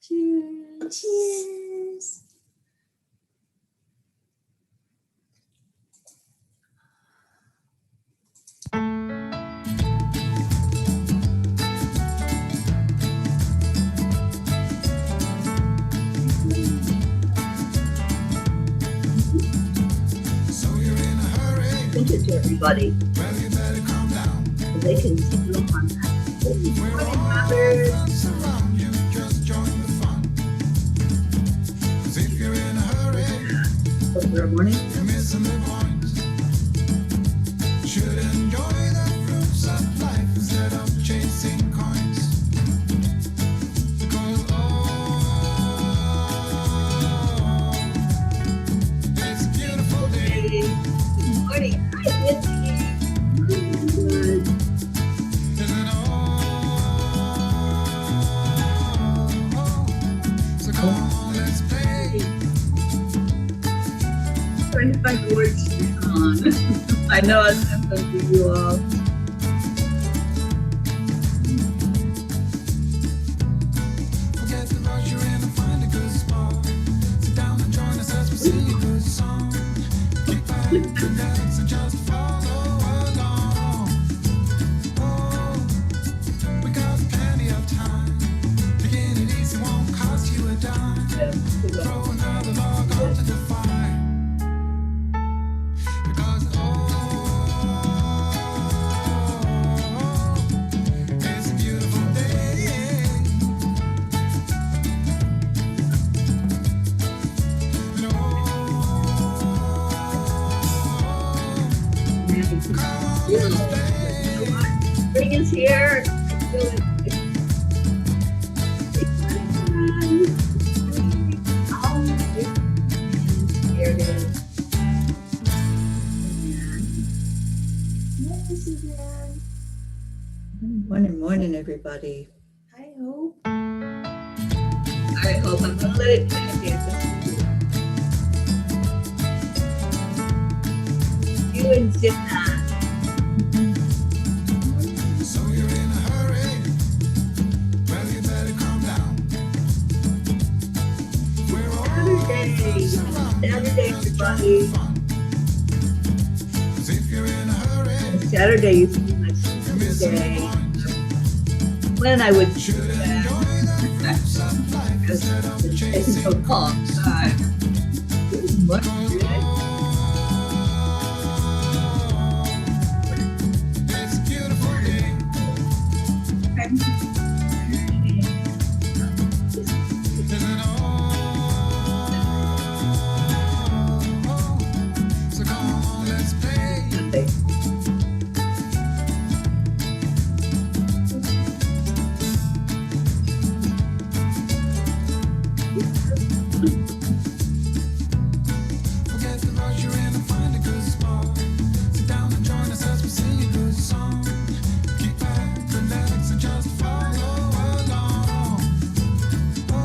Cheers. Cheers. Send it to everybody. So they can see the look on that. Good morning, Robert. What's your morning? Should enjoy the fruits of life instead of chasing coins. Because it's a beautiful day. Good morning. Hi, Betsy. Good. Isn't so come on, let's play. Trying to find the words to the song. I know I sent them to you all. Forget the rush you're in and find a good spot. Sit down and join us as we sing a good song. Keep back, relax, and just follow along. Oh, we got plenty of time. Taking it easy won't cost you a dime. Throw another log onto the fire. Because it's a beautiful day. And come on, let's play. Spring is here. There it is. Yes, again. Morning, everybody. Hi, Hope. All right, Hope, I'm going to let it kind of dance. You and Zipna. So you're in a hurry? Well, you better calm down. We're all Saturday, everybody. Cause if you're in a hurry, Saturday used to be my day. When I would should enjoy the fruits of life because instead of it's taken chasing so long. What? It's a beautiful day. Isn't so come on, let's play. Forget the rush you're in and find a good spot. Sit down and join us as we sing a good song. Keep back, relax, and just follow along. Oh,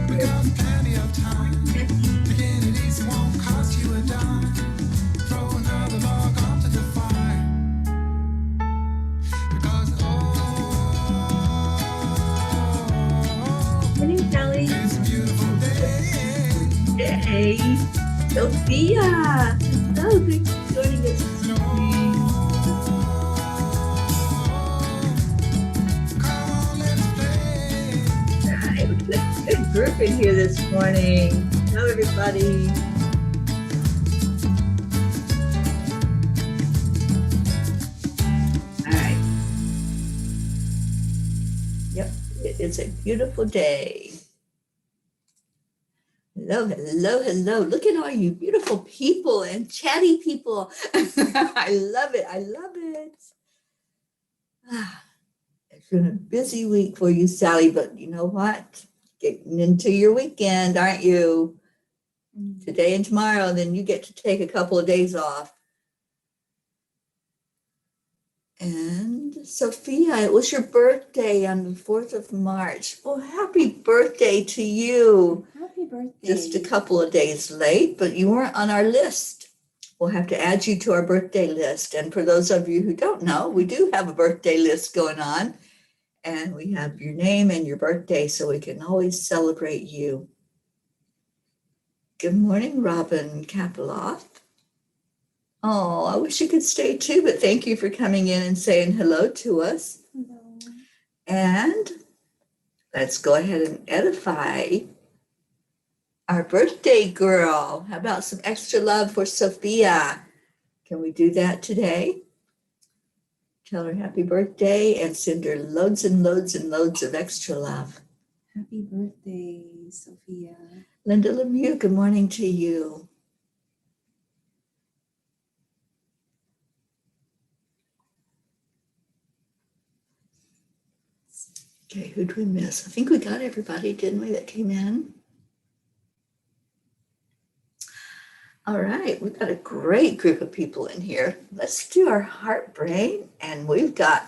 we got plenty of time. Taking it easy won't cost you a dime. Throw another log onto the fire. Because Morning, Kelly. it's a beautiful day. Hey, Sophia. Hello, thanks for joining us this morning. Come on, let's play. All right, good group in here this morning. Hello, everybody. All right. Yep, it is a beautiful day. Hello. Look at all you beautiful people and chatty people. I love it. It's been a busy week for you, Sally, but you know what? Getting into your weekend, aren't you? Today and tomorrow, then you get to take a couple of days off. And Sophia, it was your birthday on the 4th of March. Well, happy birthday to you. Happy birthday. Just a couple of days late, but you weren't on our list. We'll have to add you to our birthday list. And for those of you who don't know, we do have a birthday list going on. And we have your name and your birthday, so we can always celebrate you. Good morning, Robin Kapeloff. Oh, I wish you could stay too, but thank you for coming in and saying hello to us. Hello. And let's go ahead and edify our birthday girl. How about some extra love for Sophia? Can we do that today? Tell her happy birthday and send her loads and loads and loads of extra love. Happy birthday, Sophia. Linda Lemieux, good morning to you. Okay, who did we miss? I think we got everybody, didn't we, that came in? All right, we've got a great group of people in here. Let's do our heart brain, and we've got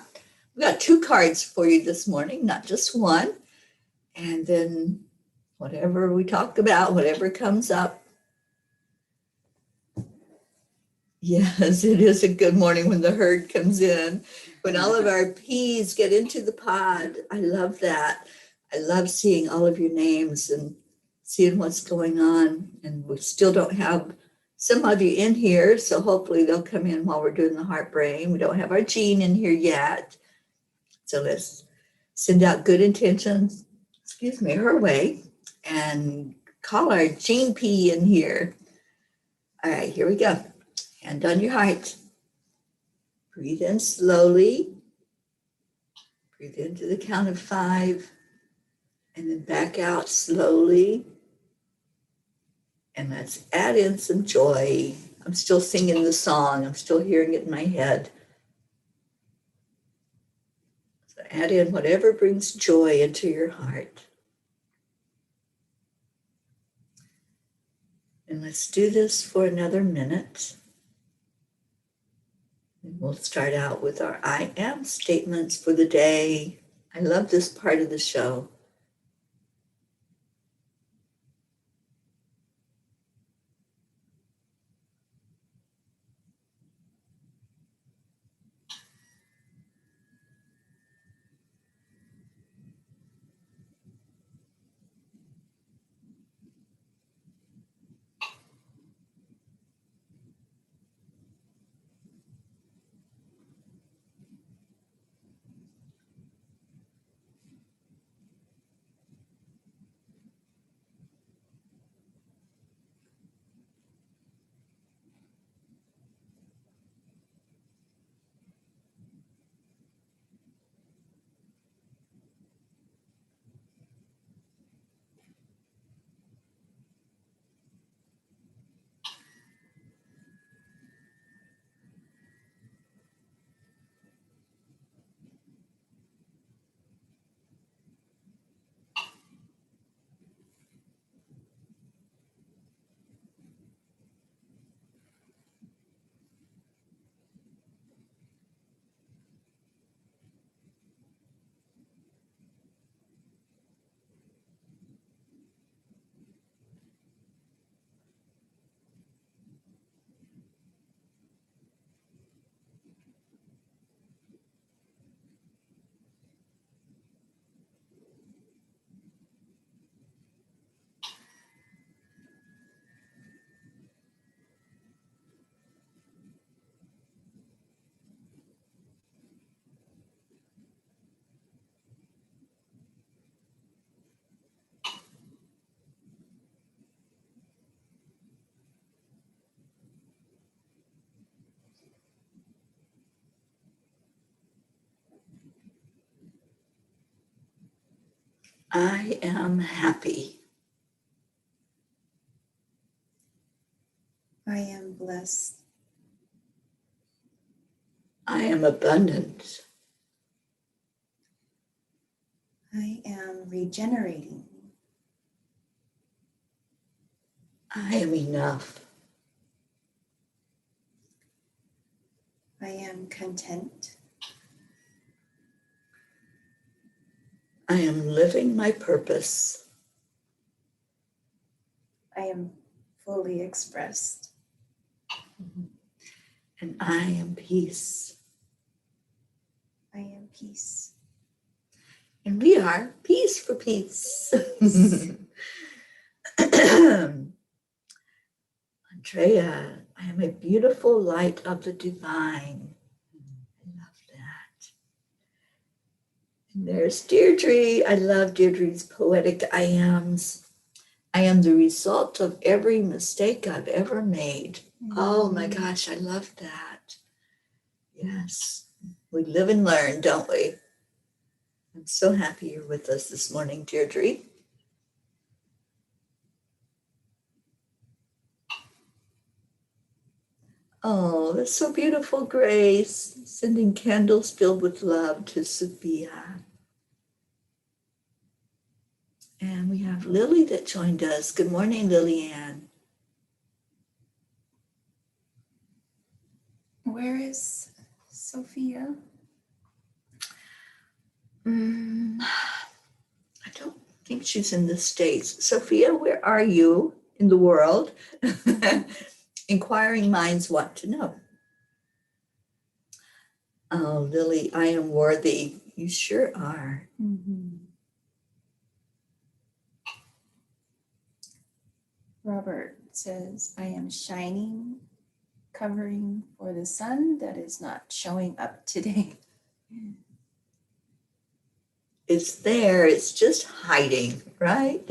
2 cards for you this morning, not just one. And then whatever we talk about, whatever comes up. Yes, it is a good morning when the herd comes in, when all of our peas get into the pod. I love that. I love seeing all of your names and seeing what's going on. And we still don't have some of you in here, so hopefully they'll come in while we're doing the heart brain. We don't have our Jean in here yet. So let's send out good intentions, her way, and call our Jean P in here. All right, here we go. Hand on your heart. Breathe in slowly. Breathe into the count of 5, and then back out slowly. And let's add in some joy. I'm still singing the song. I'm still hearing it in my head. So add in whatever brings joy into your heart. And let's do this for another minute. And we'll start out with our I am statements for the day. I love this part of the show. I am happy. I am blessed. I am abundant. I am regenerating. I am enough. I am content. I am living my purpose. I am fully expressed. And I am peace. I am peace. And we are peace for peace. Andrea, I am a beautiful light of the divine. I love that. And there's Deirdre. I love Deirdre's poetic I ams. I am the result of every mistake I've ever made. Oh my gosh, I love that. Yes, we live and learn, don't we? I'm so happy you're with us this morning, Deirdre. Oh, that's so beautiful, Grace. Sending candles filled with love to Sophia. And we have Lily that joined us. Good morning, Lillian. Where is Sophia? I don't think she's in the States. Sophia, where are you in the world? Inquiring minds want to know. Oh, Lily, I am worthy. You sure are. Robert says, I am shining, covering for the sun that is not showing up today. It's there. It's just hiding, right?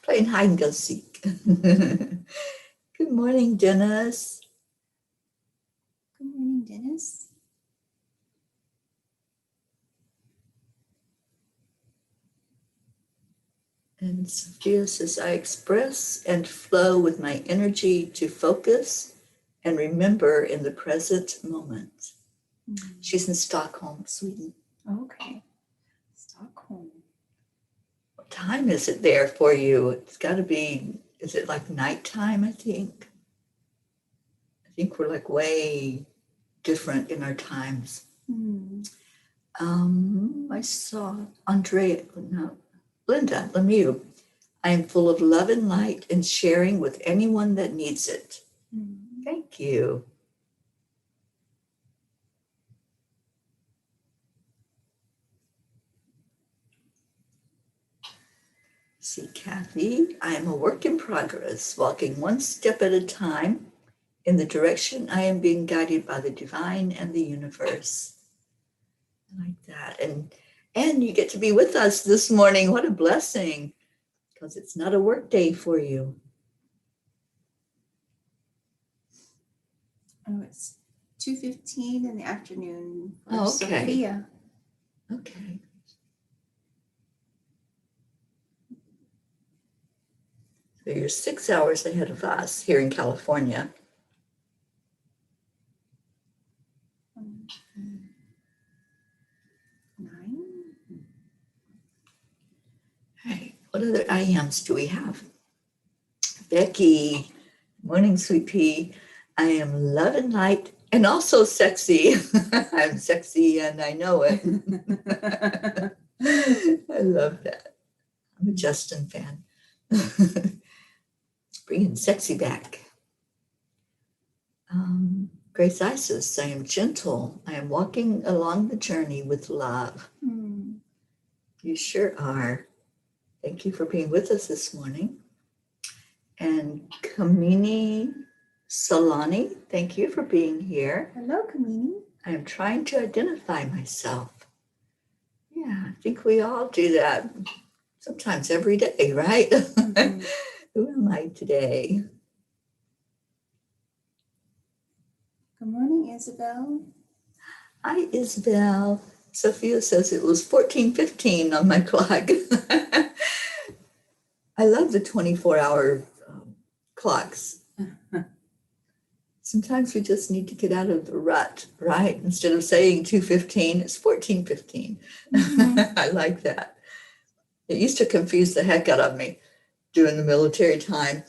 Playing hide and go seek. Good morning, Dennis. Good morning, Dennis. And Sophia says, I express and flow with my energy to focus and remember in the present moment. She's in Stockholm, Sweden. Okay. Stockholm. What time is it there for you? It's got to be, is it like nighttime, I think? I think we're like way different in our times. I saw Andrea, no, Linda Lemieux. I am full of love and light and sharing with anyone that needs it. Thank you. See, Kathy, I am a work in progress, walking one step at a time in the direction I am being guided by the divine and the universe. I like that. And you get to be with us this morning. What a blessing, because it's not a work day for you. Oh, it's 2:15 in the afternoon for Oh, okay. Sophia. Okay. So you're 6 hours ahead of us here in California. Hey, what other I ams do we have? Becky, morning, sweet pea. I am love and light and also sexy. I'm sexy and I know it. I love that. I'm a Justin fan. Bringing sexy back. Grace Isis, I am gentle. I am walking along the journey with love. You sure are. Thank you for being with us this morning. And Kamini Solani, thank you for being here. Hello, Kamini. I am trying to identify myself. Yeah, I think we all do that sometimes every day, right? Who am I today? Good morning, Isabel. Hi, Isabel. Sophia says it was 14:15 on my clock. I love the 24-hour clocks. Sometimes we just need to get out of the rut, right? Instead of saying 2:15, it's 14:15. I like that. It used to confuse the heck out of me doing the military time.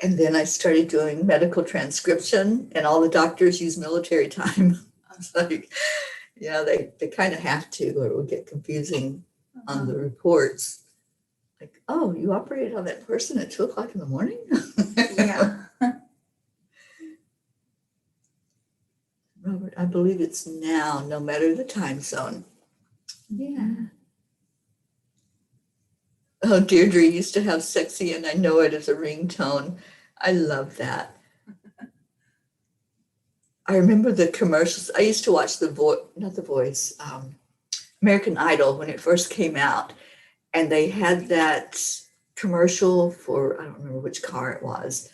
And then I started doing medical transcription, and all the doctors use military time. I was like, yeah, they kind of have to, or it will get confusing on the reports. Like, oh, you operated on that person at 2:00 in the morning? Yeah. Robert, I believe it's now, no matter the time zone. Yeah. Oh, Deirdre used to have Sexy and I Know It as a ringtone. I love that. I remember the commercials. I used to watch American Idol when it first came out. And they had that commercial for, I don't remember which car it was,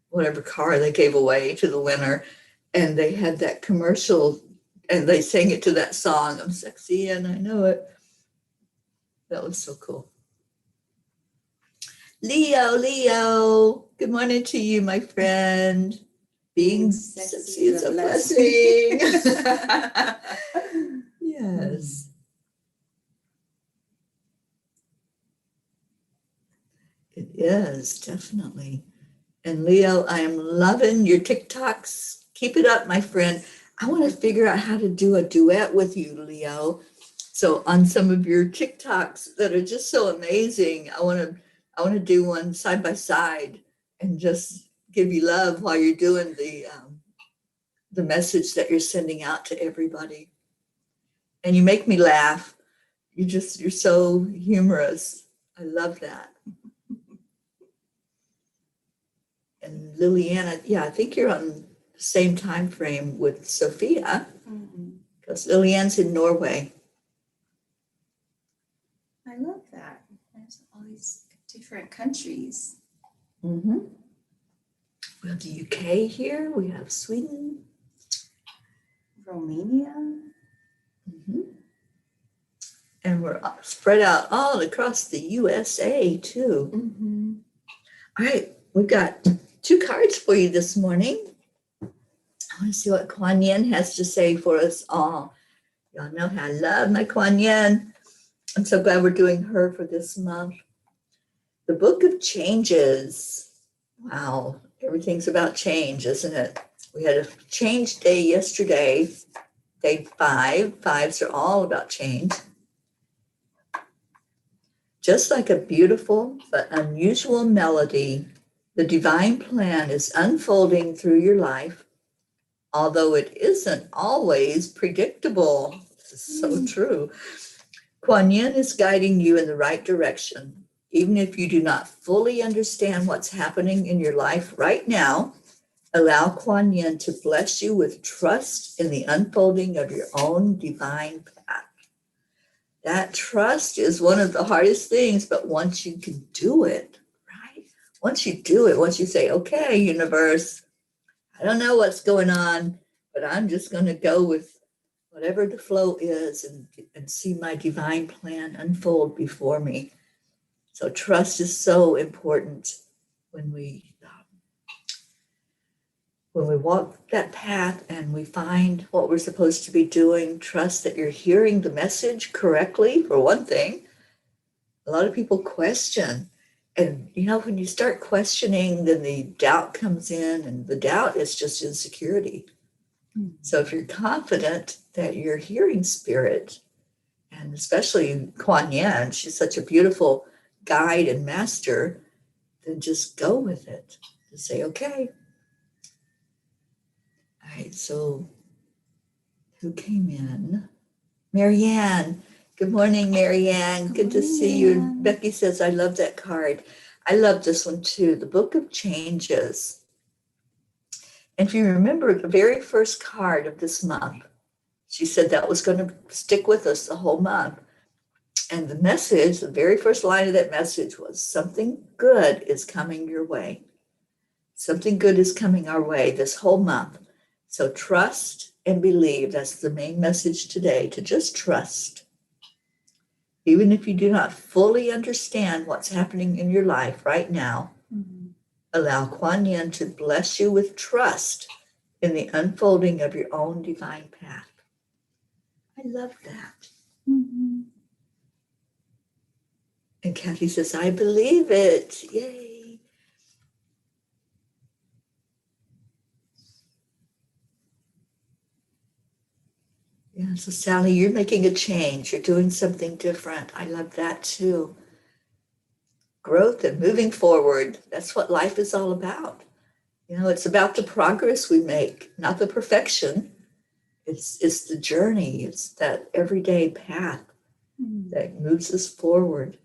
whatever car they gave away to the winner. And they had that commercial and they sang it to that song. I'm sexy and I know it. That was so cool. Leo, good morning to you, my friend. Being sexy is a blessing. Yes. It is, definitely. And Leo, I am loving your TikToks. Keep it up, my friend. I want to figure out how to do a duet with you, Leo. So on some of your TikToks that are just so amazing, I want to do one side by side and just give you love while you're doing the message that you're sending out to everybody. And you make me laugh. You're so humorous. I love that. And Liliana, yeah, I think you're on the same time frame with Sophia, because Liliana's in Norway. I love that. There's all these different countries. Mm-hmm. We have the UK here. We have Sweden. Romania. Mm-hmm. And we're spread out all across the USA, too. Mm-hmm. All right, we've got 2 cards for you this morning. I want to see what Kuan Yin has to say for us all. Y'all know how I love my Kuan Yin. I'm so glad we're doing her for this month. The Book of Changes. Wow, everything's about change, isn't it? We had a change day yesterday, day 5. 5s are all about change. Just like a beautiful but unusual melody, the divine plan is unfolding through your life, although it isn't always predictable. This is so true. Kuan Yin is guiding you in the right direction. Even if you do not fully understand what's happening in your life right now, allow Kuan Yin to bless you with trust in the unfolding of your own divine path. That trust is one of the hardest things, but once you can do it, right? Once you do it, once you say, okay, universe, I don't know what's going on, but I'm just going to go with whatever the flow is and see my divine plan unfold before me. So trust is so important when we walk that path and we find what we're supposed to be doing. Trust that you're hearing the message correctly, for one thing. A lot of people question. And, when you start questioning, then the doubt comes in, and the doubt is just insecurity. So if you're confident that you're hearing spirit, and especially Kuan Yin, she's such a beautiful guide and master, then just go with it. Just say, okay. All right, so who came in? Marianne. Good morning, Marianne. Good to see you. Becky says, I love that card. I love this one too. The Book of Changes. And if you remember the very first card of this month, she said that was going to stick with us the whole month. And the message, the very first line of that message was, something good is coming your way. Something good is coming our way this whole month. So trust and believe. That's the main message today, to just trust. Even if you do not fully understand what's happening in your life right now, allow Kuan Yin to bless you with trust in the unfolding of your own divine path. I love that. Mm-hmm. And Kathy says, I believe it. Yay. Yeah, so Sally, you're making a change. You're doing something different. I love that too. Growth and moving forward. That's what life is all about. It's about the progress we make, not the perfection. It's the journey. It's that everyday path that moves us forward.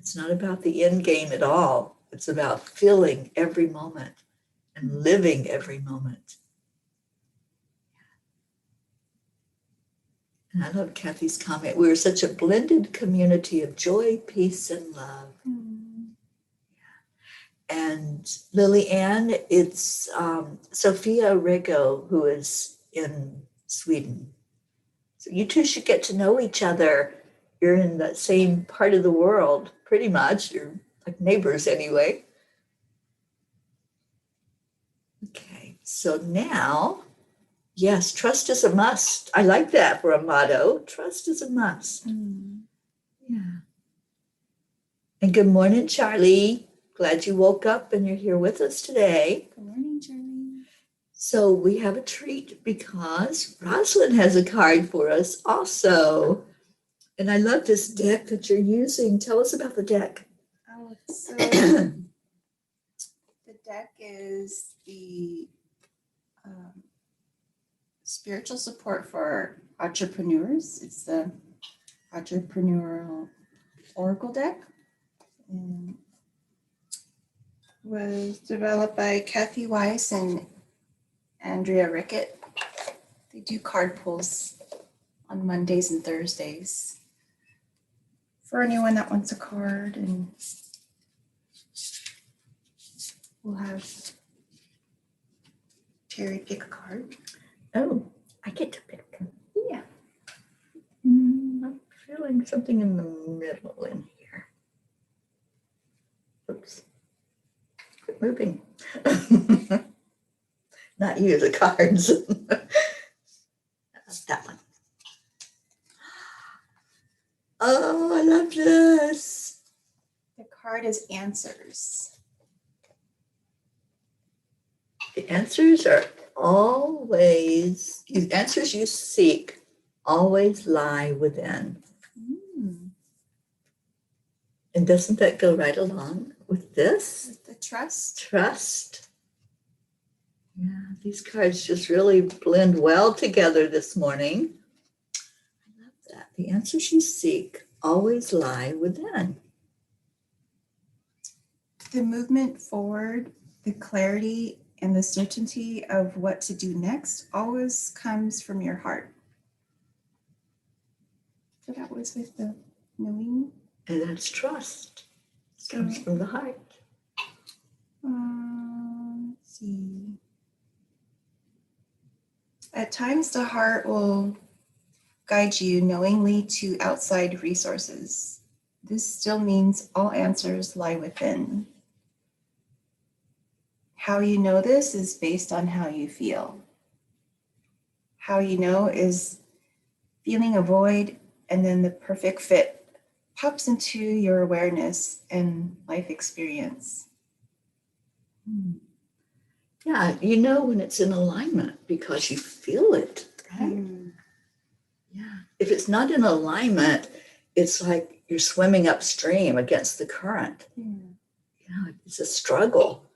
It's not about the end game at all. It's about feeling every moment and living every moment. And I love Kathy's comment. We're such a blended community of joy, peace, and love. And Lily Ann, it's Sophia Rego, who is in Sweden. So you two should get to know each other. You're in the same part of the world, pretty much. You're like neighbors anyway. Okay, so now, yes, trust is a must. I like that for a motto. Trust is a must. Yeah. And good morning, Charlie. Glad you woke up and you're here with us today. Good morning, Charlie. So we have a treat because Rosalind has a card for us also. And I love this deck that you're using. Tell us about the deck. Oh, so the deck is the spiritual support for entrepreneurs. It's the entrepreneurial oracle deck. And was developed by Kathy Weiss and Andrea Rickett. They do card pulls on Mondays and Thursdays. For anyone that wants a card, and we'll have Teri pick a card. Oh, I get to pick. Yeah. I'm feeling something in the middle in here. Oops. Quit moving. Not you, the cards. That one. Oh, I love this. The card is answers. The answers are always, the answers you seek always lie within. And doesn't that go right along with this? With the trust. Trust. Yeah, these cards just really blend well together this morning. I love that. The answers you seek always lie within. The movement forward, the clarity, and the certainty of what to do next always comes from your heart. So that was with the knowing. And that's trust. It comes from the heart. Let's see. At times, the heart will guide you knowingly to outside resources. This still means all answers lie within. How you know this is based on how you feel. How you know is feeling a void, and then the perfect fit pops into your awareness and life experience. Yeah, you know when it's in alignment because you feel it, right? Yeah. If it's not in alignment, it's like you're swimming upstream against the current. You know, it's a struggle.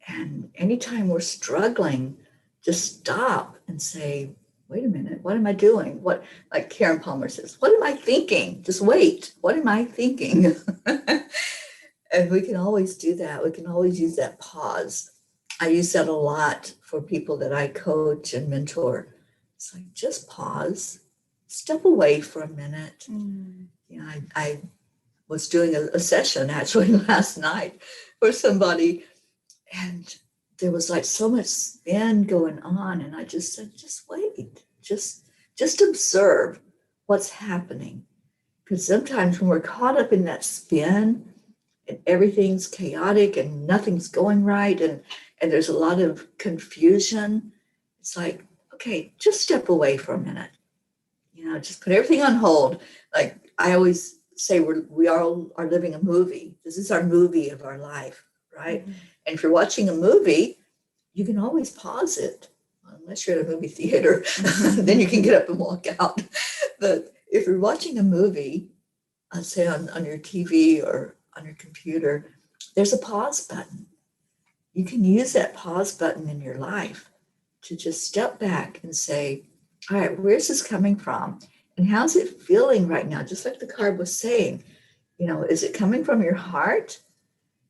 And anytime we're struggling, just stop and say, wait a minute, what am I doing? What, like Karen Palmer says, what am I thinking? Just wait, what am I thinking? And we can always do that. We can always use that pause. I use that a lot for people that I coach and mentor. It's like, just pause, step away for a minute. You know, I was doing a session actually last night for somebody, and there was like so much spin going on. And I just said, just wait, just observe what's happening. Because sometimes when we're caught up in that spin and everything's chaotic and nothing's going right, and there's a lot of confusion, it's like, okay, just step away for a minute. You know, just put everything on hold. Like I always say, we all are living a movie. This is our movie of our life, right? And if you're watching a movie, you can always pause it, unless you're at a movie theater. Then you can get up and walk out. But if you're watching a movie, say on your TV or on your computer, there's a pause button. You can use that pause button in your life to just step back and say, all right, where's this coming from? And how's it feeling right now? Just like the card was saying, is it coming from your heart,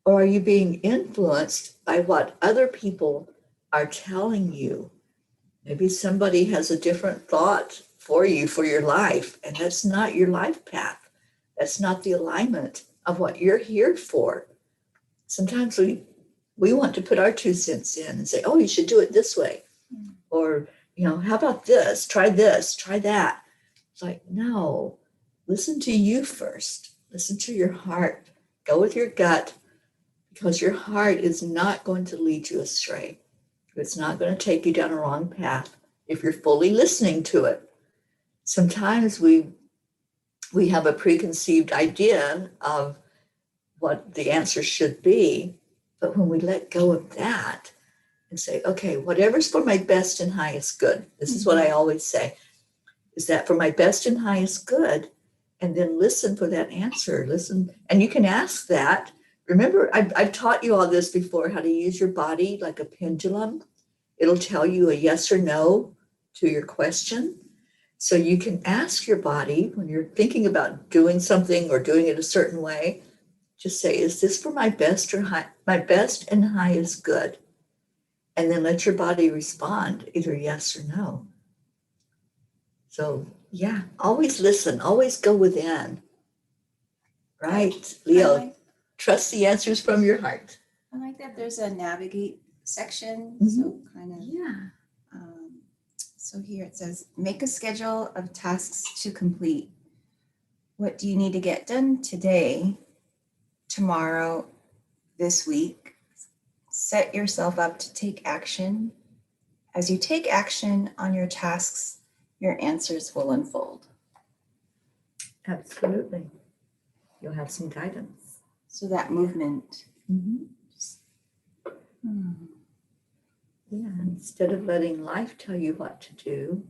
or are you being influenced by what other people are telling you? Maybe somebody has a different thought for you for your life, and that's not your life path. That's not the alignment of what you're here for. Sometimes we want to put our 2 cents in and say, oh, you should do it this way. Or, how about this? Try that. It's like, no, listen to you first. Listen to your heart. Go with your gut, because your heart is not going to lead you astray. It's not going to take you down a wrong path if you're fully listening to it. Sometimes we have a preconceived idea of what the answer should be, but when we let go of that and say, okay, whatever's for my best and highest good, this is what I always say, is that for my best and highest good, and then listen for that answer. Listen, and you can ask that. Remember, I've taught you all this before, how to use your body like a pendulum. It'll tell you a yes or no to your question. So you can ask your body when you're thinking about doing something or doing it a certain way, just say, is this for my best my best and highest good? And then let your body respond either yes or no. So yeah, always listen, always go within. Right, Leo, trust the answers from your heart. I like that there's a navigate section. Mhm. So kind of, Yeah. so here it says, make a schedule of tasks to complete. What do you need to get done today, tomorrow, this week? Set yourself up to take action. As you take action on your tasks, your answers will unfold. Absolutely. You'll have some guidance. So that movement. Mm-hmm. Yeah, instead of letting life tell you what to do,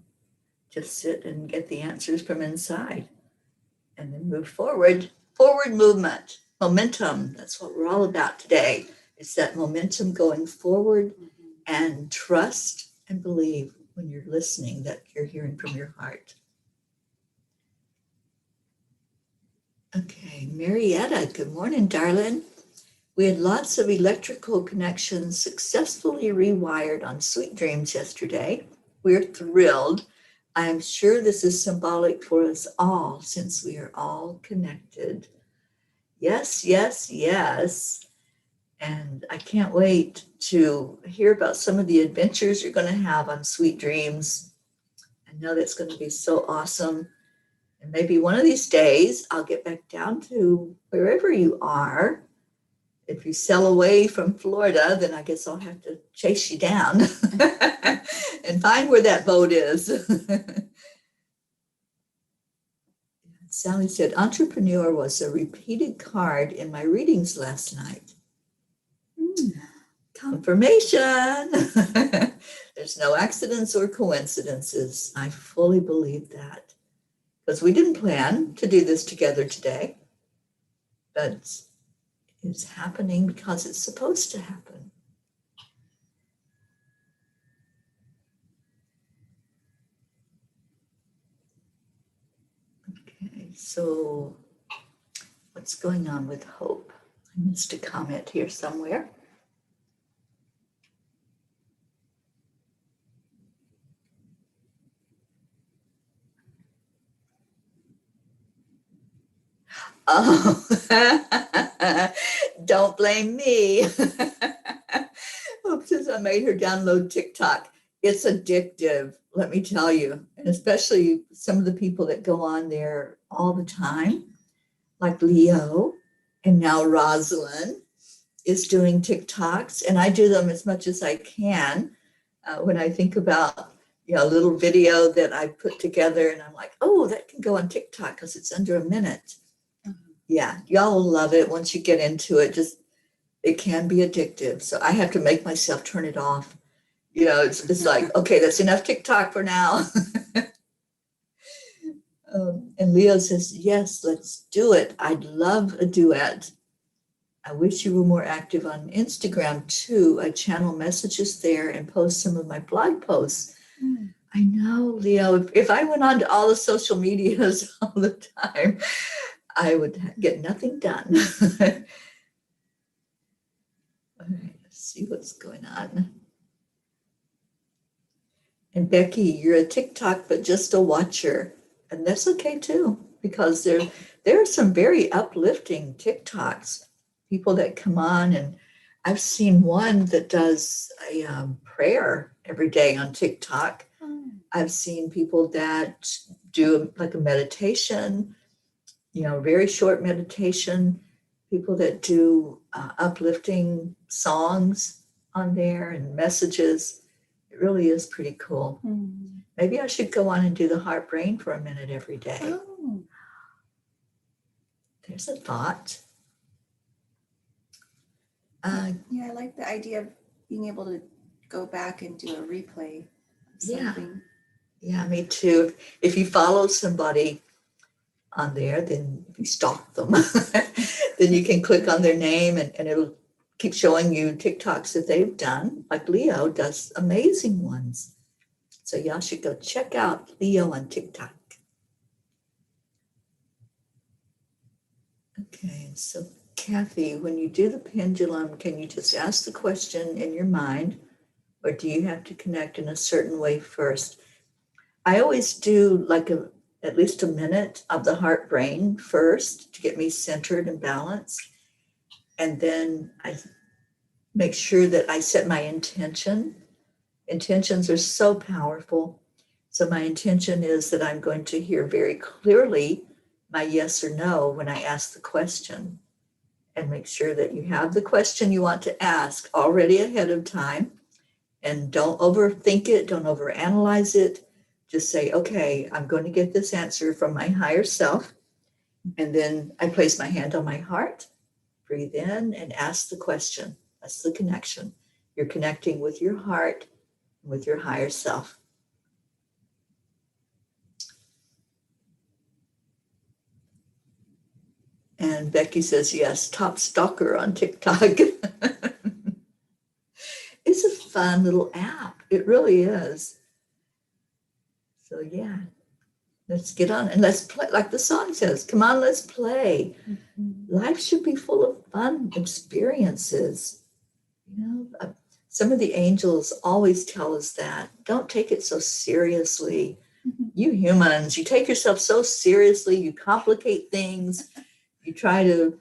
just sit and get the answers from inside and then move forward. Forward movement, momentum. That's what we're all about today. It's that momentum going forward, and trust and believe when you're listening that you're hearing from your heart. Okay, Marietta, good morning, darling. We had lots of electrical connections successfully rewired on Sweet Dreams yesterday. We're thrilled. I am sure this is symbolic for us all, since we are all connected. Yes, yes, yes. And I can't wait to hear about some of the adventures you're going to have on Sweet Dreams. I know that's going to be so awesome. And maybe one of these days I'll get back down to wherever you are. If you sail away from Florida, then I guess I'll have to chase you down and find where that boat is. Sally said, entrepreneur was a repeated card in my readings last night. Confirmation. There's no accidents or coincidences. I fully believe that, because we didn't plan to do this together today, but it's happening because it's supposed to happen. Okay, so what's going on with hope? I missed a comment here somewhere. Oh, don't blame me. Since I made her download TikTok, it's addictive, let me tell you. And especially some of the people that go on there all the time, like Leo, and now Rosalind is doing TikToks, and I do them as much as I can. When I think about a little video that I put together, and I'm like, oh, that can go on TikTok because it's under a minute. Yeah, y'all will love it once you get into it. It can be addictive. So I have to make myself turn it off. It's like, okay, that's enough TikTok for now. And Leo says, yes, let's do it. I'd love a duet. I wish you were more active on Instagram too. I channel messages there and post some of my blog posts. I know, Leo, if I went on to all the social medias all the time, I would get nothing done. All right, let's see what's going on. And Becky, you're a TikTok, but just a watcher. And that's okay too, because there are some very uplifting TikToks, people that come on, and I've seen one that does a prayer every day on TikTok. I've seen people that do like a meditation, very short meditation, people that do uplifting songs on there and messages. It really is pretty cool. Maybe I should go on and do the heart brain for a minute every day. Oh. There's a thought. Yeah, I like the idea of being able to go back and do a replay of something. Yeah, me too. If you follow somebody on there, then if you stalk them, then you can click on their name and it'll keep showing you TikToks that they've done. Like Leo does amazing ones. So y'all should go check out Leo on TikTok. Okay, so Kathy, when you do the pendulum, can you just ask the question in your mind, or do you have to connect in a certain way first? I always do like at least a minute of the heart brain first to get me centered and balanced. And then I make sure that I set my intention. Intentions are so powerful. So my intention is that I'm going to hear very clearly my yes or no when I ask the question, and make sure that you have the question you want to ask already ahead of time, and don't overthink it, don't overanalyze it. Just say, okay, I'm going to get this answer from my higher self. And then I place my hand on my heart, breathe in and ask the question. That's the connection. You're connecting with your heart, with your higher self. And Becky says, yes, top stalker on TikTok. It's a fun little app. It really is. So yeah, let's get on and let's play. Like the song says, come on, let's play. Life should be full of fun experiences. Some of the angels always tell us that. Don't take it so seriously. You humans, you take yourself so seriously. You complicate things. You try to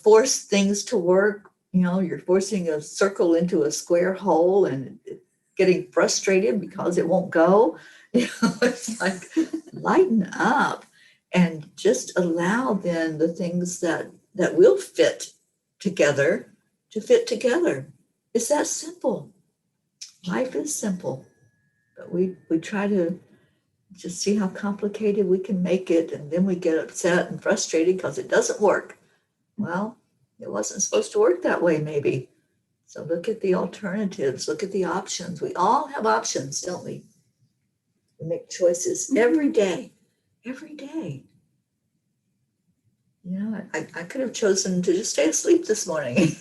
force things to work. You're forcing a circle into a square hole and getting frustrated because it won't go. It's like, lighten up and just allow then the things that will fit together to fit together. It's that simple. Life is simple, but we try to just see how complicated we can make it, and then we get upset and frustrated because it doesn't work. Well, it wasn't supposed to work that way, maybe. So look at the alternatives, look at the options. We all have options, don't we? We make choices every day, every day. I could have chosen to just stay asleep this morning.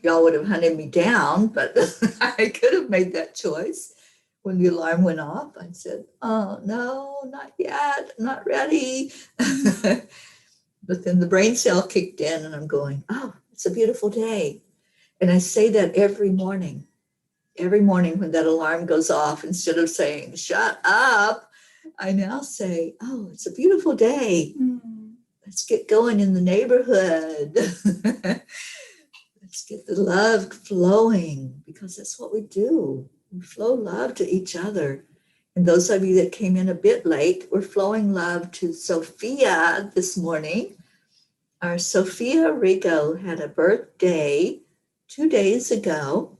Y'all would have hunted me down, but I could have made that choice. When the alarm went off, I said, oh, no, not yet, I'm not ready. But then the brain cell kicked in and I'm going, oh, it's a beautiful day. And I say that every morning when that alarm goes off, instead of saying, shut up, I now say, oh, it's a beautiful day. Let's get going in the neighborhood. Let's get the love flowing, because that's what we do. We flow love to each other. And those of you that came in a bit late, we're flowing love to Sophia this morning. Our Sophia Rigo had a birthday 2 days ago.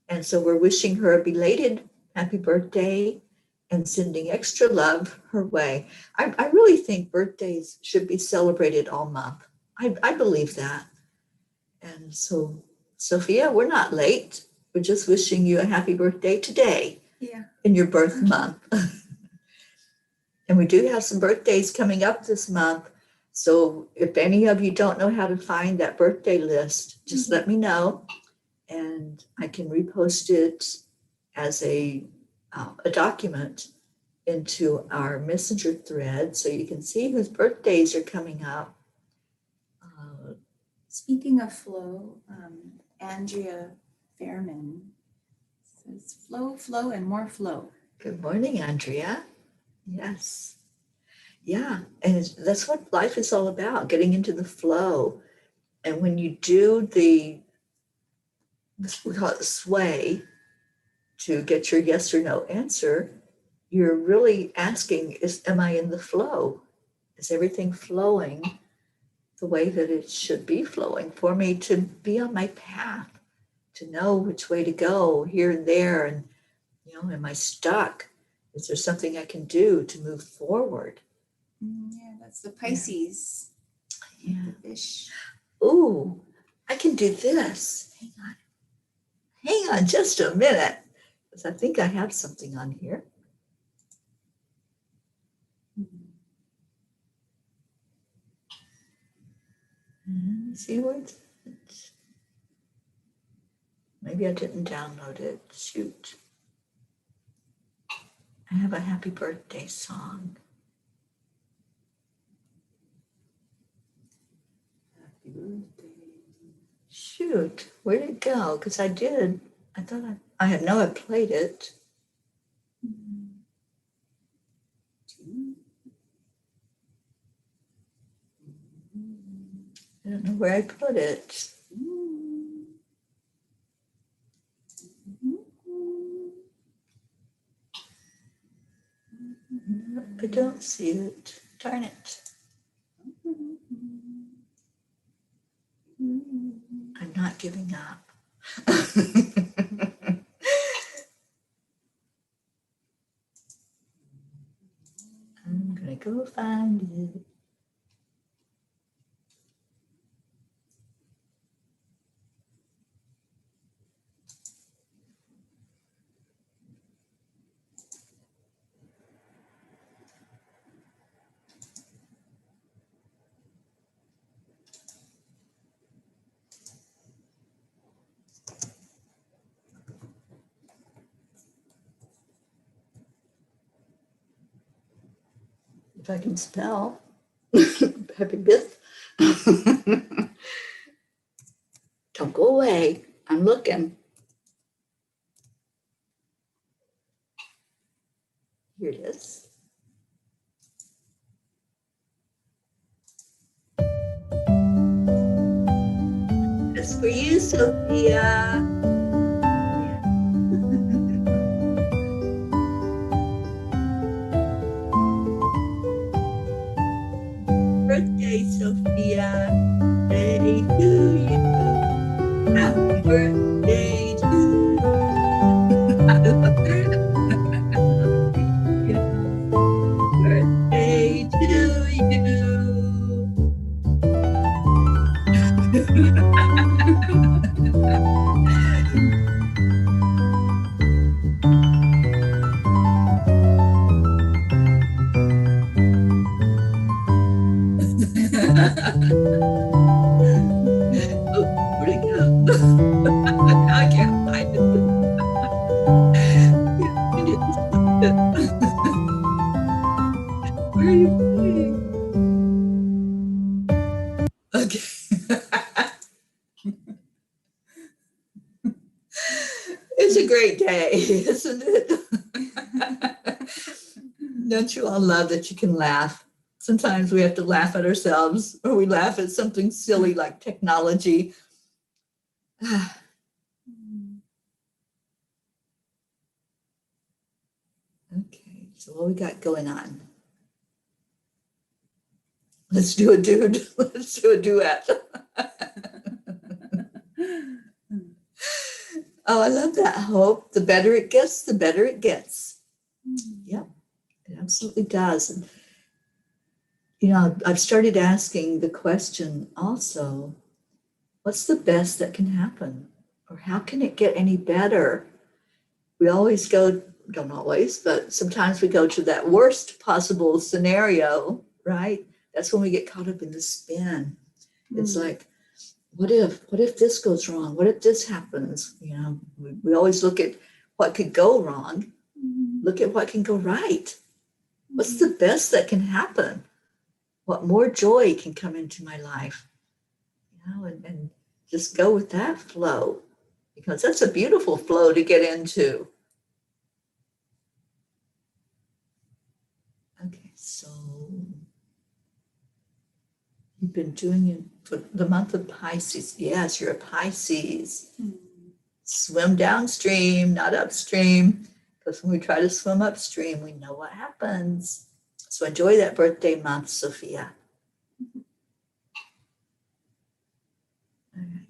And so we're wishing her a belated happy birthday and sending extra love her way. I really think birthdays should be celebrated all month. I believe that. And so, Sophia, we're not late. We're just wishing you a happy birthday today. Yeah. In your birth month. And we do have some birthdays coming up this month. So if any of you don't know how to find that birthday list, just let me know. And I can repost it as a document into our messenger thread, so you can see whose birthdays are coming up. Speaking of flow, Andrea Fairman says, flow, flow, and more flow. Good morning, Andrea. Yes. Yeah. And that's what life is all about, getting into the flow. And when you do we call it sway to get your yes or no answer, you're really asking, am I in the flow? Is everything flowing the way that it should be flowing for me to be on my path, to know which way to go here and there? And, am I stuck? Is there something I can do to move forward? Yeah, that's the Pisces. Yeah. The fish. Ooh, I can do this. Hang on just a minute, because I think I have something on here. See where it's. Maybe I didn't download it. Shoot. I have a happy birthday song. Happy birthday. Shoot, where'd it go? Because I thought I know I played it. I don't know where I put it. I don't see it. Darn it. I'm not giving up. I'm gonna go find it. If I can spell. Happy birthday. Don't go away. I'm looking. Here it is. It's for you, Sophia. Birthday, Sophia. Day to you. Happy birthday to you. Birthday to you. Oh, where'd it go? I can't find it. Where are you playing? Okay. It's a great day, isn't it? Don't you all love that you can laugh? Sometimes we have to laugh at ourselves, or we laugh at something silly like technology. Okay, so what we got going on? Let's do a dude. Let's do a duet. Oh, I love that, Hope. The better it gets, the better it gets. Yep, it absolutely does. And, I've started asking the question also, what's the best that can happen? Or how can it get any better? We always don't always, but sometimes we go to that worst possible scenario, right? That's when we get caught up in the spin. It's like, what if this goes wrong? What if this happens? We always look at what could go wrong. Look at what can go right. What's the best that can happen? What more joy can come into my life? and just go with that flow, because that's a beautiful flow to get into. Okay, so you've been doing it for the month of Pisces. Yes, you're a Pisces. Swim downstream, not upstream, because when we try to swim upstream, we know what happens. So enjoy that birthday month, Sophia. All right.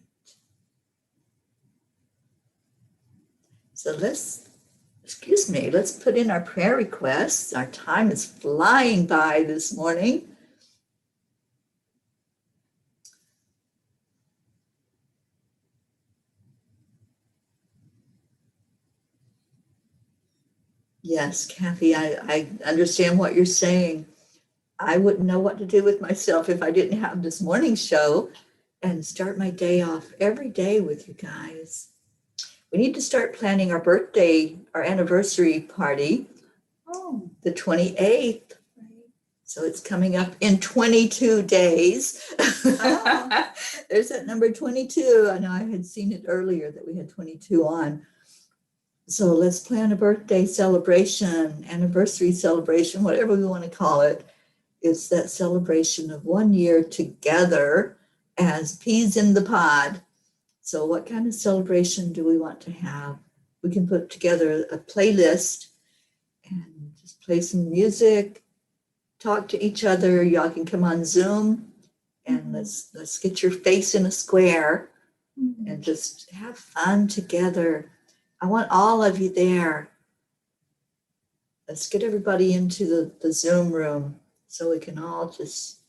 So let's put in our prayer requests. Our time is flying by this morning. Yes, Kathy, I understand what you're saying. I wouldn't know what to do with myself if I didn't have this morning show and start my day off every day with you guys. We need to start planning our birthday, our anniversary party, the 28th. So it's coming up in 22 days. Oh. There's that number 22. I know I had seen it earlier that we had 22 on. So let's plan a birthday celebration, anniversary celebration, whatever we want to call it. It's that celebration of 1 year together as peas in the pod. So what kind of celebration do we want to have? We can put together a playlist and just play some music, talk to each other. Y'all can come on Zoom and let's get your face in a square and just have fun together. I want all of you there. Let's get everybody into the Zoom room so we can all just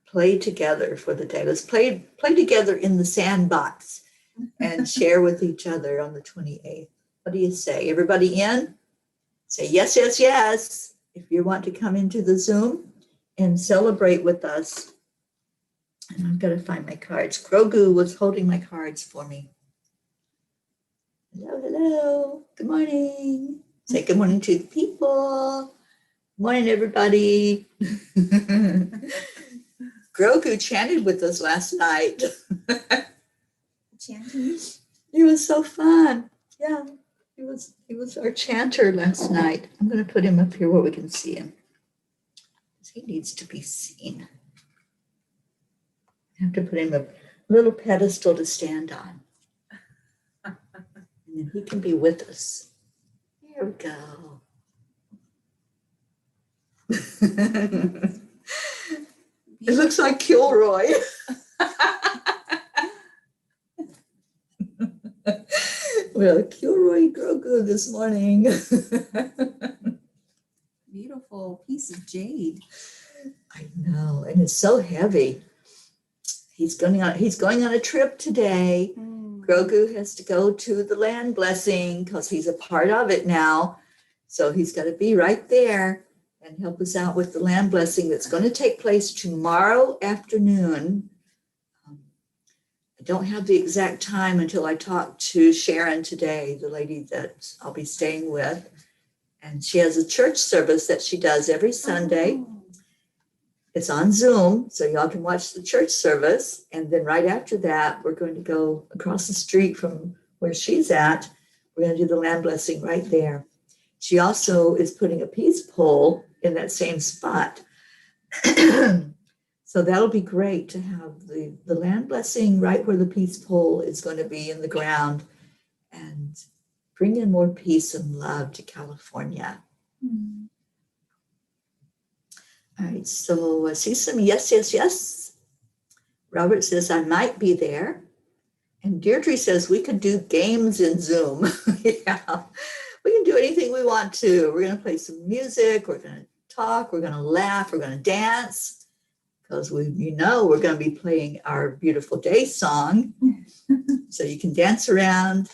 play together for the day. Let's play together in the sandbox and share with each other on the 28th. What do you say? Everybody in? Say yes, yes, yes. If you want to come into the Zoom and celebrate with us. And I've got to find my cards. Grogu was holding my cards for me. Hello, hello. Good morning. Say good morning to the people. Good morning, everybody. Grogu chanted with us last night. Chanting? It was so fun. Yeah, he was our chanter last night. I'm going to put him up here where we can see him. He needs to be seen. I have to put him a little pedestal to stand on. And then he can be with us. There we go. It looks like Kilroy. Well, Kilroy Grogu this morning. Beautiful piece of jade. I know, and it's so heavy. He's going on a trip today. Grogu has to go to the land blessing because he's a part of it now. So he's got to be right there and help us out with the land blessing that's going to take place tomorrow afternoon. I don't have the exact time until I talk to Sharon today, the lady that I'll be staying with. And she has a church service that she does every Sunday. It's on Zoom, so y'all can watch the church service. And then right after that, we're going to go across the street from where she's at. We're going to do the land blessing right there. She also is putting a peace pole in that same spot. So that'll be great to have the land blessing right where the peace pole is going to be in the ground and bring in more peace and love to California. All right, so I see some yes, yes, yes. Robert says, I might be there. And Deirdre says, we could do games in Zoom. Yeah, we can do anything we want to. We're going to play some music. We're going to talk. We're going to laugh. We're going to dance. Because we're going to be playing our Beautiful Day song. So you can dance around.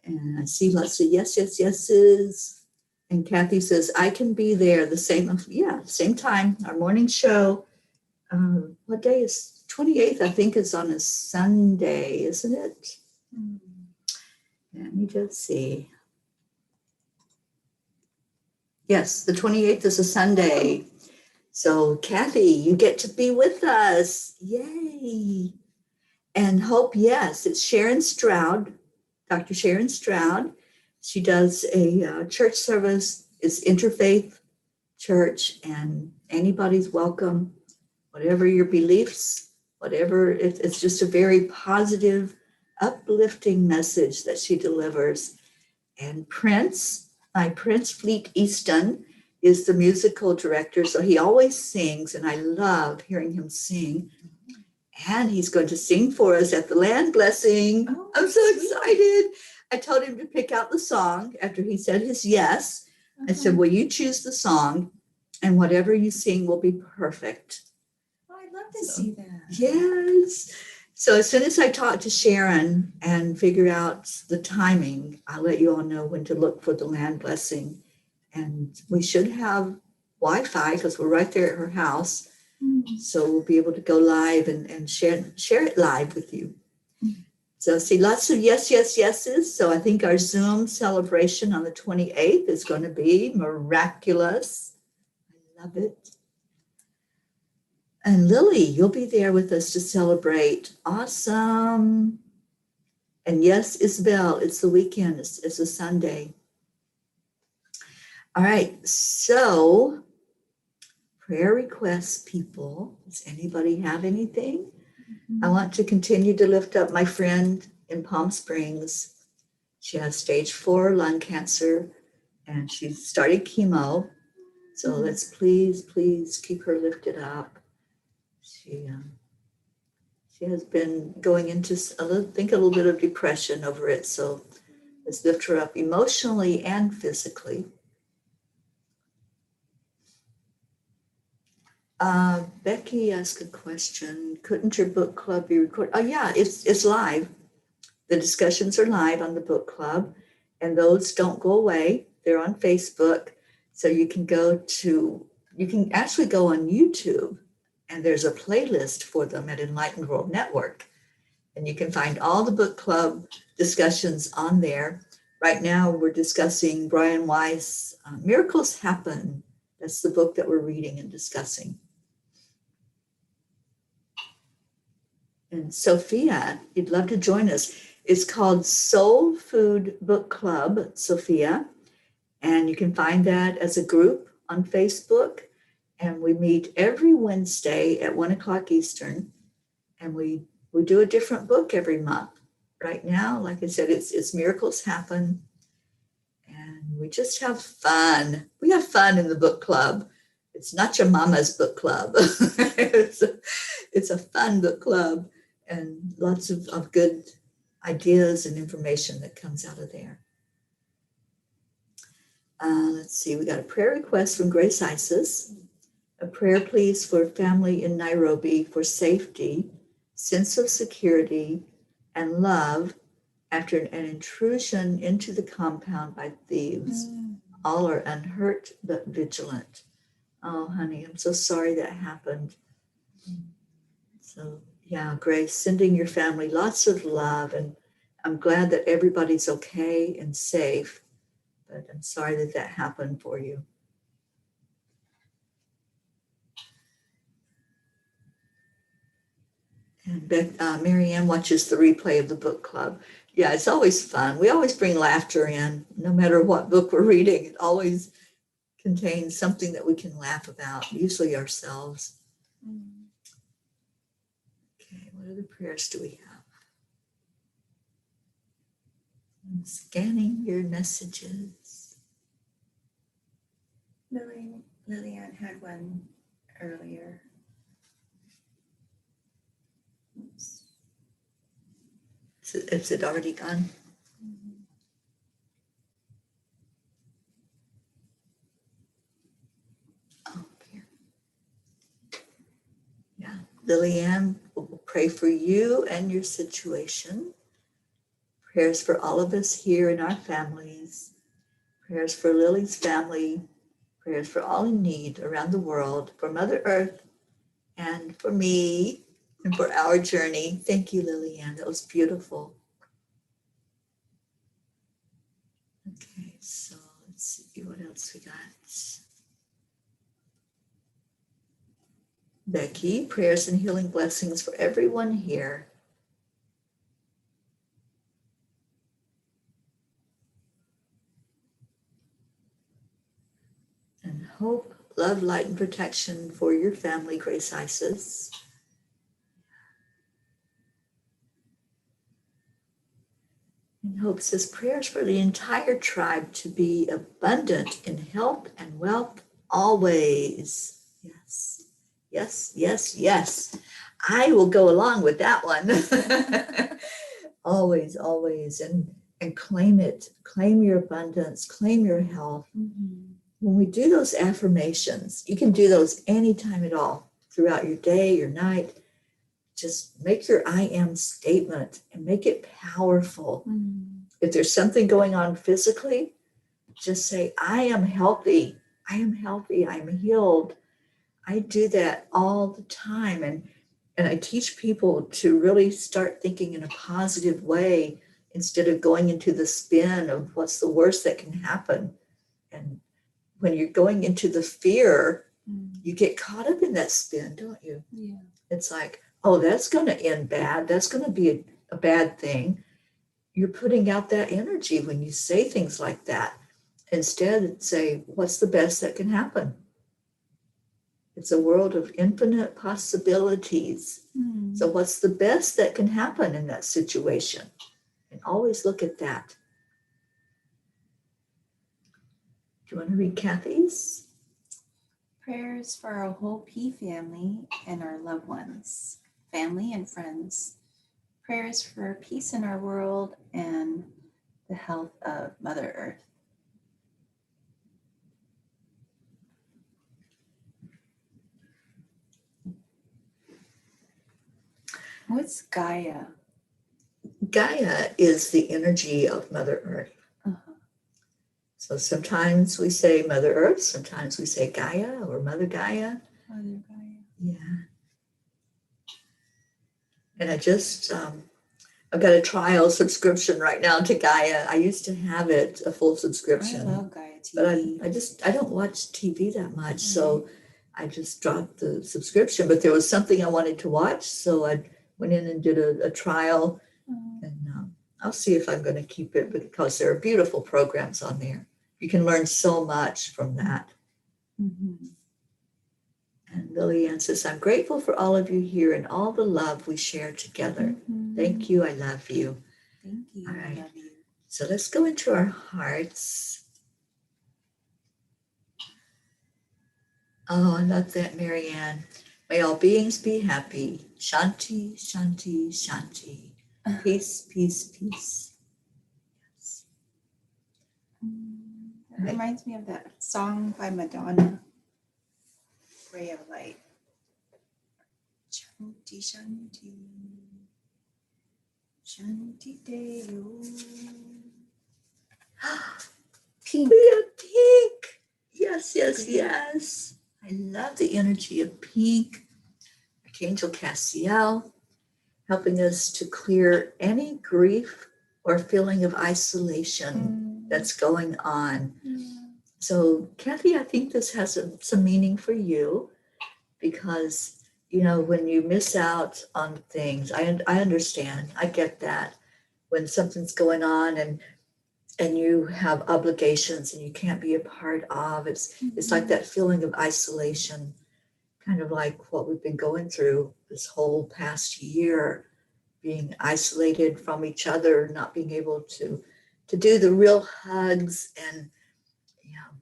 And I see lots of yes, yes, yeses. And Kathy says, I can be there the same time, our morning show. What day is 28th? I think it's on a Sunday, isn't it? Let me just see. Yes, the 28th is a Sunday. So Kathy, you get to be with us. Yay. And Hope, yes, it's Sharon Stroud, Dr. Sharon Stroud. She does a church service. It's interfaith church, and anybody's welcome, whatever your beliefs, whatever. It's just a very positive, uplifting message that she delivers. And my Prince Fleet Easton is the musical director. So he always sings, and I love hearing him sing. And he's going to sing for us at the land blessing. Oh, I'm so sweet. excited. I told him to pick out the song after he said his yes. I said, well, you choose the song, and whatever you sing will be perfect. Oh, I'd love to see that. Yes. So as soon as I talk to Sharon and figure out the timing, I'll let you all know when to look for the land blessing. And we should have Wi-Fi because we're right there at her house. So we'll be able to go live and share it live with you. So see, lots of yes, yes, yeses. So I think our Zoom celebration on the 28th is going to be miraculous. I love it. And Lily, you'll be there with us to celebrate. Awesome. And yes, Isabel, it's the weekend. It's a Sunday. All right. So prayer requests, people. Does anybody have anything? I want to continue to lift up my friend in Palm Springs. She has stage 4 lung cancer, and she started chemo. So let's please keep her lifted up. She has been going into a little bit of depression over it. So let's lift her up emotionally and physically. Becky asked a question. Couldn't your book club be recorded? Oh yeah, it's live. The discussions are live on the book club, and those don't go away. They're on Facebook. So you can actually go on YouTube, and there's a playlist for them at Enlightened World Network. And you can find all the book club discussions on there. Right now, we're discussing Brian Weiss' Miracles Happen. That's the book that we're reading and discussing. And Sophia, you'd love to join us. It's called Soul Food Book Club, Sophia. And you can find that as a group on Facebook. And we meet every Wednesday at 1 o'clock Eastern. And we do a different book every month. Right now, like I said, it's Miracles Happen. And we just have fun. We have fun in the book club. It's not your mama's book club. It's a fun book club, and lots of good ideas and information that comes out of there. Let's see, we got a prayer request from Grace Isis. A prayer, please, for family in Nairobi for safety, sense of security, and love after an intrusion into the compound by thieves. All are unhurt but vigilant. Oh, honey, I'm so sorry that happened. So, yeah, Grace, sending your family lots of love, and I'm glad that everybody's okay and safe, but I'm sorry that happened for you. And Marianne watches the replay of the book club. Yeah, it's always fun. We always bring laughter in, no matter what book we're reading. It always contains something that we can laugh about, usually ourselves. Okay, what other prayers do we have? I'm scanning your messages. Lillian had one earlier. Oops. Is it already gone? Oh, here. Yeah, Lillian, will pray for you and your situation. Prayers for all of us here in our families. Prayers for Lily's family. Prayers for all in need around the world, for Mother Earth, and for me, and for our journey. Thank you, Lillian. That was beautiful. Okay, so let's see what else we got. Becky, prayers and healing blessings for everyone here. hope, love, light, and protection for your family, Grace Isis. And hope says prayers for the entire tribe to be abundant in health and wealth always. Yes, yes, yes, yes. I will go along with that one. Always, always. And claim it. Claim your abundance. Claim your health. When we do those affirmations, you can do those anytime at all throughout your day, your night. Just make your I am statement and make it powerful. If there's something going on physically, just say, I am healthy. I am healthy. I'm healed. I do that all the time. And I teach people to really start thinking in a positive way instead of going into the spin of what's the worst that can happen. And when you're going into the fear, you get caught up in that spin, don't you? Yeah. It's like, oh, that's going to end bad. That's going to be a bad thing. You're putting out that energy when you say things like that. Instead, say, what's the best that can happen? It's a world of infinite possibilities. So what's the best that can happen in that situation? And always look at that. Do you want to read Kathy's? Prayers for our whole P family and our loved ones, family and friends. Prayers for peace in our world and the health of Mother Earth. What's Gaia? Gaia is the energy of Mother Earth. So sometimes we say Mother Earth, sometimes we say Gaia or Mother Gaia. Mother Gaia. Yeah. And I just, I've got a trial subscription right now to Gaia. I used to have it, a full subscription. I love Gaia TV. But I don't watch TV that much. So I just dropped the subscription, but there was something I wanted to watch. So I went in and did a trial, and I'll see if I'm going to keep it because there are beautiful programs on there. You can learn so much from that. And Lillian says, I'm grateful for all of you here and all the love we share together. Thank you. I love you. Thank you. All right. I love you. So let's go into our hearts. Oh, I love that, Marianne. May all beings be happy. Shanti, Shanti, Shanti. Peace, peace, peace. Yes. It reminds me of that song by Madonna, Ray of Light. Shanti, Shanti, Shanti Deo. Pink. We have pink. Yes, yes, yes. I love the energy of pink. Archangel Castiel helping us to clear any grief or feeling of isolation that's going on. So, Kathy, I think this has some meaning for you because, you know, when you miss out on things, I understand. I get that. When something's going on and you have obligations and you can't be a part of, it's like that feeling of isolation, kind of like what we've been going through this whole past year, being isolated from each other, not being able to do the real hugs and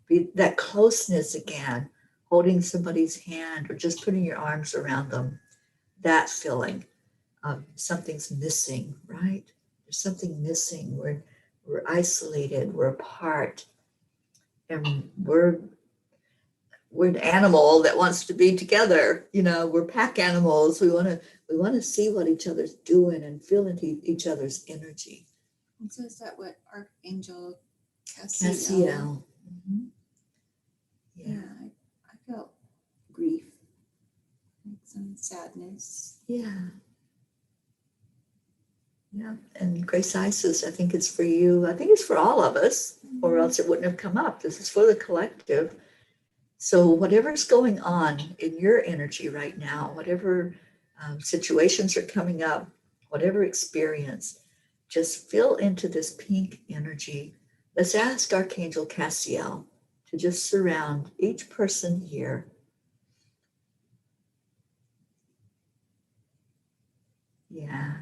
be that closeness again, holding somebody's hand or just putting your arms around them. That feeling of something's missing, right? There's something missing. We're isolated, we're apart, and we're an animal that wants to be together. You know, we're pack animals. We want to see what each other's doing and feel into each other's energy. And so is that what Archangel Castiel? Castiel. Yeah, I felt grief, like some sadness. Yeah. And Grace Isis, I think it's for you. I think it's for all of us, or else it wouldn't have come up. This is for the collective. So whatever's going on in your energy right now, whatever situations are coming up, whatever experience, just feel into this pink energy. Let's ask Archangel Castiel to just surround each person here. Yeah,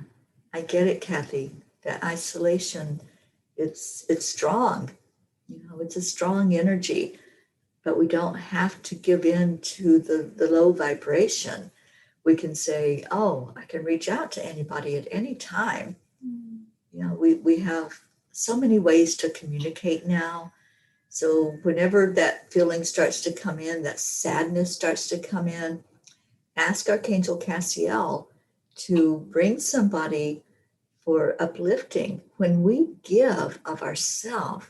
I get it, Kathy. That isolation, it's strong. You know, it's a strong energy, but we don't have to give in to the low vibration. We can say, oh, I can reach out to anybody at any time. You know, we have so many ways to communicate now. So whenever that feeling starts to come in, that sadness starts to come in, ask Archangel Cassiel to bring somebody for uplifting. When we give of ourselves,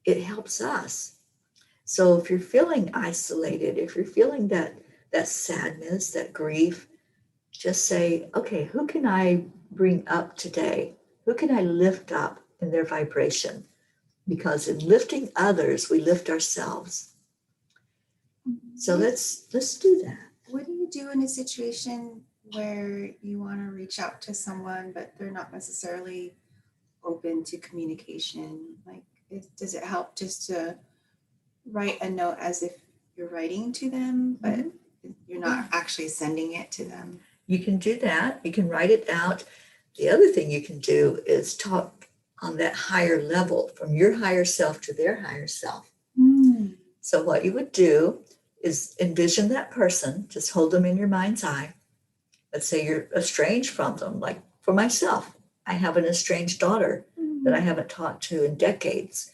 it helps us. So if you're feeling isolated, if you're feeling that sadness, that grief, just say, okay, who can I bring up today? Who can I lift up in their vibration? Because in lifting others, we lift ourselves. So let's do that. What do you do in a situation where you want to reach out to someone, but they're not necessarily open to communication? Like, does it help just to write a note as if you're writing to them, but you're not actually sending it to them? You can do that. You can write it out. The other thing you can do is talk on that higher level, from your higher self to their higher self. So what you would do is envision that person, just hold them in your mind's eye. Let's say you're estranged from them. Like for myself, I have an estranged daughter that I haven't talked to in decades.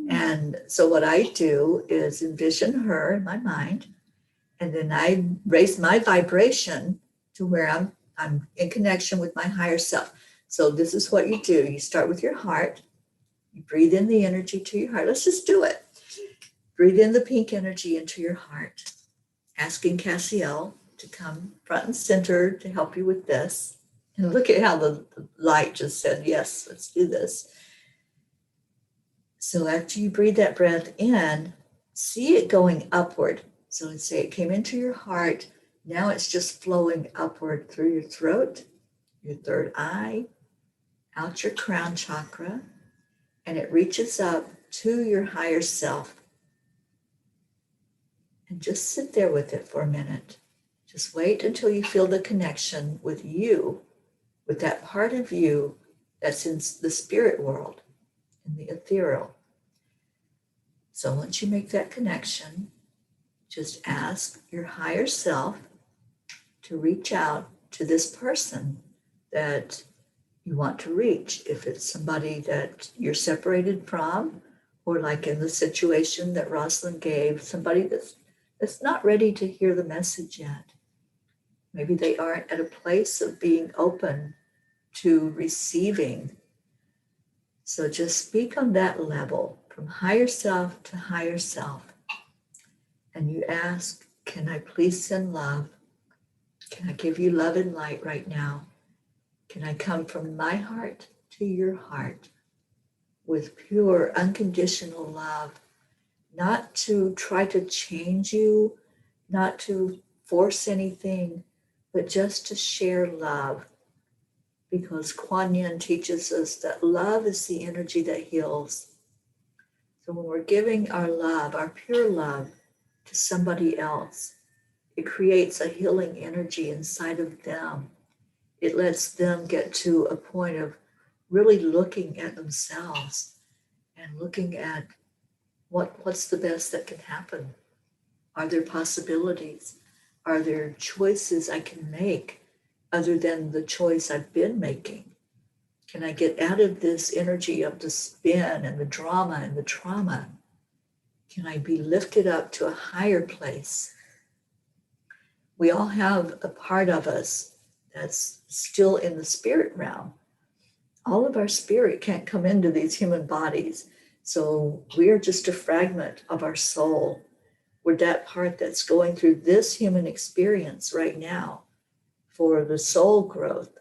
And so what I do is envision her in my mind, and then I raise my vibration to where I'm in connection with my higher self. So this is what you do. You start with your heart. You breathe in the energy to your heart. Let's just do it. Breathe in the pink energy into your heart, asking Cassiel to come front and center to help you with this. And look at how the light just said, yes, let's do this. So after you breathe that breath in, see it going upward. So let's say it came into your heart. Now it's just flowing upward through your throat, your third eye, out your crown chakra, and it reaches up to your higher self. And just sit there with it for a minute. Just wait until you feel the connection with you, with that part of you that's in the spirit world, in the ethereal. So once you make that connection, just ask your higher self to reach out to this person that you want to reach. If it's somebody that you're separated from, or like in the situation that Rosalind gave, somebody that's not ready to hear the message yet. Maybe they aren't at a place of being open to receiving. So just speak on that level, from higher self to higher self. And you ask, can I please send love? Can I give you love and light right now? Can I come from my heart to your heart with pure, unconditional love? Not to try to change you, not to force anything, but just to share love. Because Kuan Yin teaches us that love is the energy that heals. So when we're giving our love, our pure love, to somebody else, it creates a healing energy inside of them. It lets them get to a point of really looking at themselves and looking at what's the best that can happen. Are there possibilities? Are there choices I can make other than the choice I've been making? Can I get out of this energy of the spin and the drama and the trauma? Can I be lifted up to a higher place? We all have a part of us that's still in the spirit realm. All of our spirit can't come into these human bodies. So we are just a fragment of our soul. We're that part that's going through this human experience right now for the soul growth.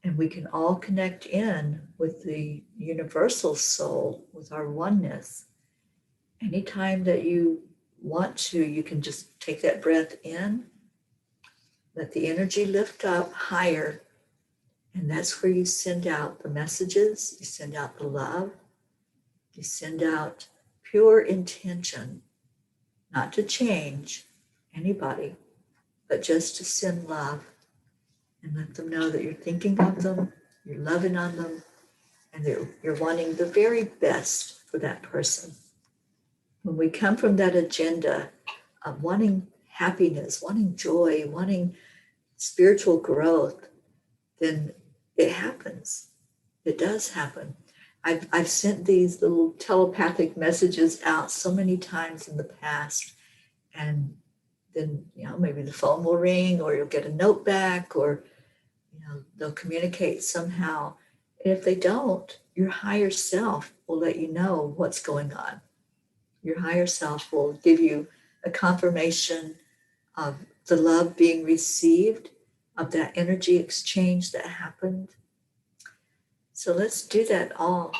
And we can all connect in with the universal soul, with our oneness. Anytime that you want to, you can just take that breath in, let the energy lift up higher, and that's where you send out the messages, you send out the love, you send out pure intention, not to change anybody, but just to send love and let them know that you're thinking of them, you're loving on them, and you're wanting the very best for that person. When we come from that agenda of wanting happiness, wanting joy, wanting spiritual growth, then it happens. It does happen. I've sent these little telepathic messages out so many times in the past, and then maybe the phone will ring, or you'll get a note back, or they'll communicate somehow. And if they don't, your higher self will let you know what's going on. Your higher self will give you a confirmation of the love being received, of that energy exchange that happened. So let's do that, all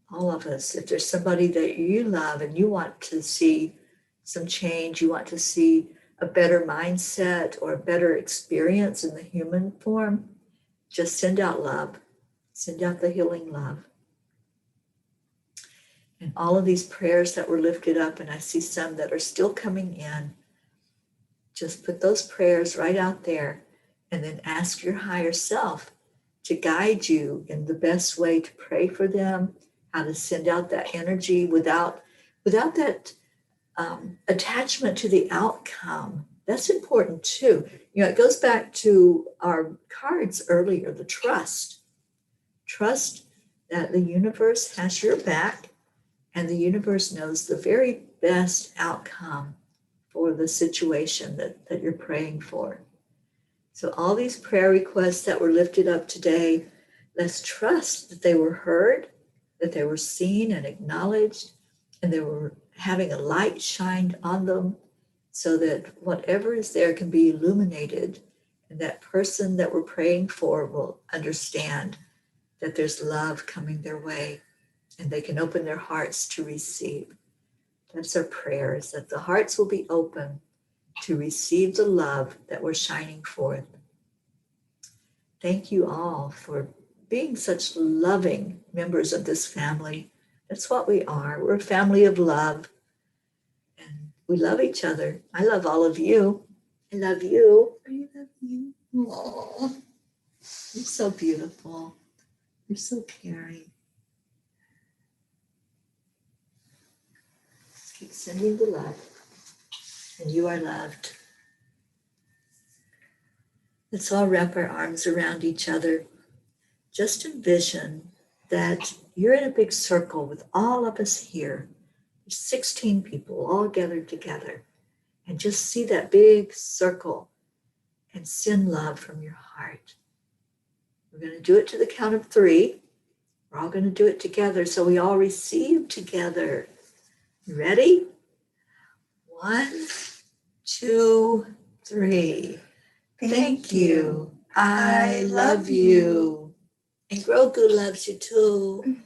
of us. If there's somebody that you love and you want to see some change, you want to see a better mindset or a better experience in the human form, just send out love. Send out the healing love. And all of these prayers that were lifted up, and I see some that are still coming in, just put those prayers right out there, and then ask your higher self to guide you in the best way to pray for them, how to send out that energy without that attachment to the outcome. That's important too. It goes back to our cards earlier, the trust. Trust that the universe has your back, and the universe knows the very best outcome for the situation that you're praying for. So all these prayer requests that were lifted up today, let's trust that they were heard, that they were seen and acknowledged, and they were having a light shined on them, so that whatever is there can be illuminated, and that person that we're praying for will understand that there's love coming their way, and they can open their hearts to receive. That's our prayer, is that the hearts will be open to receive the love that we're shining forth. Thank you all for being such loving members of this family. That's what we are. We're a family of love, and we love each other. I love all of you. I love you. I love you. Aww. You're so beautiful. You're so caring. Just keep sending the love, and you are loved. Let's all wrap our arms around each other. Just envision that you're in a big circle with all of us here. There's 16 people all gathered together. And just see that big circle and send love from your heart. We're going to do it to the count of 3. We're all going to do it together, so we all receive together. You ready? 1, 2, 3. Thank you. I love you. And Grogu loves you too.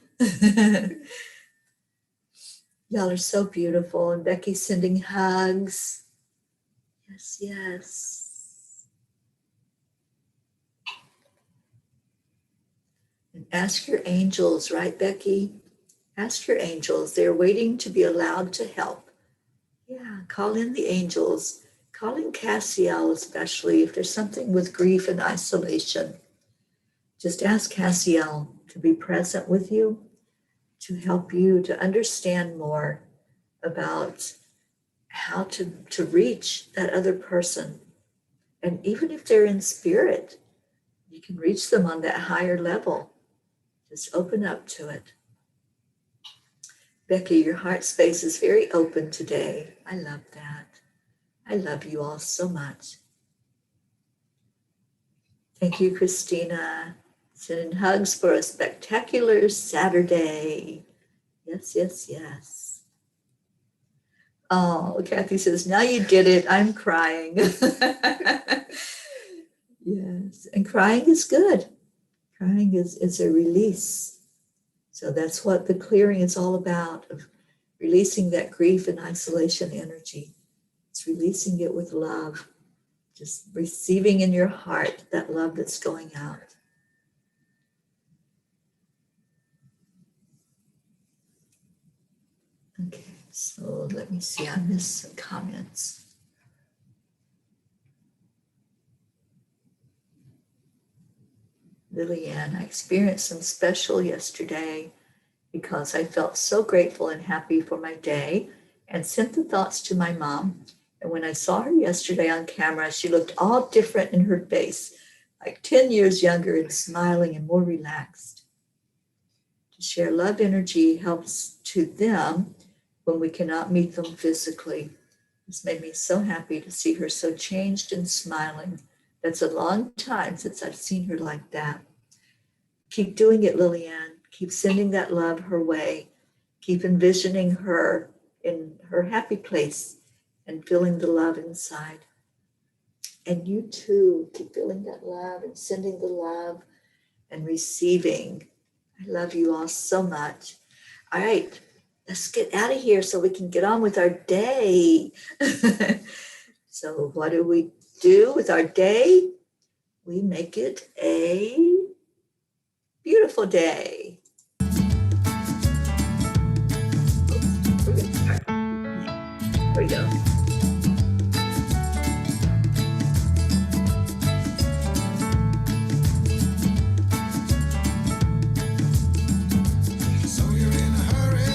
Y'all are so beautiful. And Becky's sending hugs. Yes, yes. And ask your angels, right, Becky? Ask your angels. They're waiting to be allowed to help. Yeah, call in the angels. Call in Cassiel, especially if there's something with grief and isolation. Just ask Cassiel to be present with you, to help you to understand more about how to reach that other person. And even if they're in spirit, you can reach them on that higher level. Just open up to it. Becky, your heart space is very open today. I love that. I love you all so much. Thank you, Christina. Sending hugs for a spectacular Saturday. Yes, yes, yes. Oh, Kathy says, now you did it. I'm crying. Yes, and crying is good. Crying is a release. So that's what the clearing is all about, of releasing that grief and isolation energy. It's releasing it with love, just receiving in your heart that love that's going out. Okay, So let me see, I missed some comments. Lillian, I experienced some special yesterday because I felt so grateful and happy for my day and sent the thoughts to my mom. And when I saw her yesterday on camera, she looked all different in her face, like 10 years younger and smiling and more relaxed. To share love energy helps to them when we cannot meet them physically. This made me so happy to see her so changed and smiling. That's a long time since I've seen her like that. Keep doing it, Lillian. Keep sending that love her way. Keep envisioning her in her happy place and feeling the love inside. And you too, keep feeling that love and sending the love and receiving. I love you all so much. All right, let's get out of here so we can get on with our day. So what do we do with our day? We make it a beautiful day. We're gonna start. Here we go. So you're in a hurry?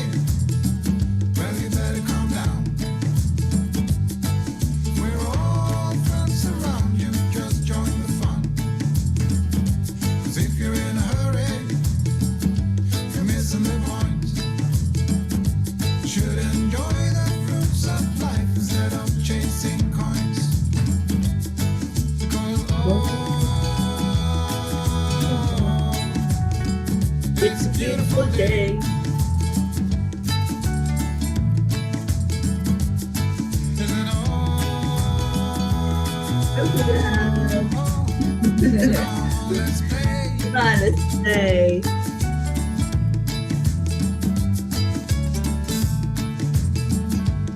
Well, you better calm down. We're all friends around you. Just join the fun. 'Cause if you're in a hurry, you're missing the point. Should enjoy the fruits of life instead of chasing coins. Because It's a beautiful day. isn't all. Let's play. Come on, let's play.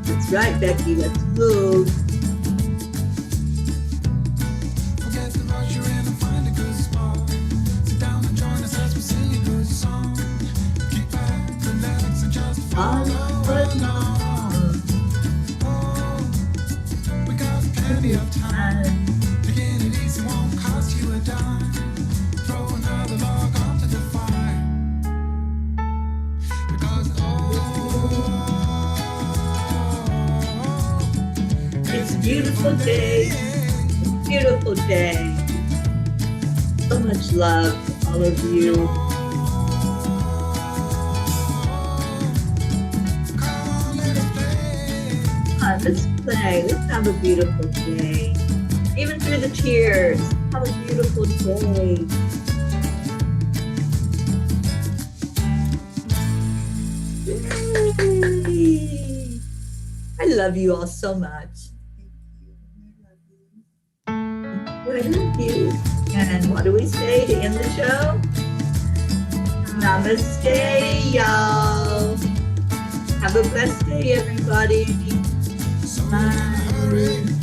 That's right, Becky. Let's move. Forget the rush you're in and find a good spot. Sit down and join us as we sing a good song. Kick back, relax, and just follow along. Oh, we got plenty of time. Taking it easy won't cost you a dime. Throw another log onto the fire. Because It's a beautiful day. Beautiful day. So much love to all of you. come on, let's play. Come on, let's play. Let's have a beautiful day. Even through the tears, have a beautiful day. Yay. I love you all so much. I love you. And what do we say to end the show? Namaste, y'all. Have a blessed day, everybody. So you're in a hurry.